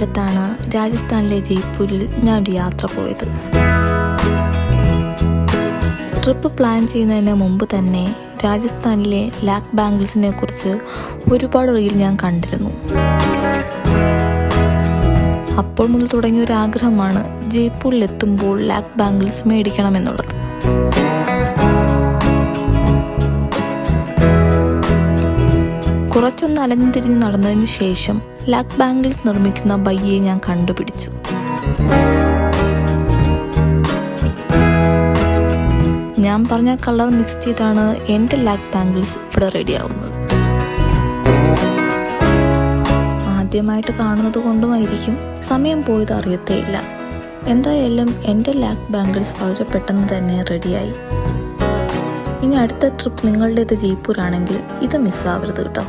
അടുത്താണ് രാജസ്ഥാനിലെ ജയ്പൂരിൽ ഞാനൊരു യാത്ര പോയത്. ട്രിപ്പ് പ്ലാൻ ചെയ്യുന്നതിന് മുമ്പ് തന്നെ രാജസ്ഥാനിലെ ലാക്ക് ബാംഗിൾസിനെ കുറിച്ച് ഒരുപാട് റീൽ ഞാൻ കണ്ടിരുന്നു. അപ്പോൾ മുതൽ തുടങ്ങിയ ഒരു ആഗ്രഹമാണ് ജയ്പൂരിലെത്തുമ്പോൾ ലാക്ക് ബാംഗിൾസ് മേടിക്കണമെന്നുള്ളത്. കുറച്ചൊന്ന് അലഞ്ഞു തിരിഞ്ഞ് നടന്നതിന് ശേഷം ലാക്ക് ബാംഗിൾസ് നിർമ്മിക്കുന്ന ബയ്യെ ഞാൻ കണ്ടുപിടിച്ചു. ഞാൻ പറഞ്ഞ കളർ മിക്സ് ചെയ്താണ് എൻ്റെ ലാക്ക് ബാംഗിൾസ് ഇവിടെ റെഡിയാവുന്നത്. ആദ്യമായിട്ട് കാണുന്നത് കൊണ്ടുമായിരിക്കും സമയം പോയത് അറിയത്തേയില്ല. എന്തായാലും എൻ്റെ ലാക്ക് ബാംഗിൾസ് വളരെ പെട്ടെന്ന് തന്നെ റെഡിയായി. ഇനി അടുത്ത ട്രിപ്പ് നിങ്ങളുടേത് ജയ്പൂരാണെങ്കിൽ ഇത് മിസ്സാവരുത് കേട്ടോ.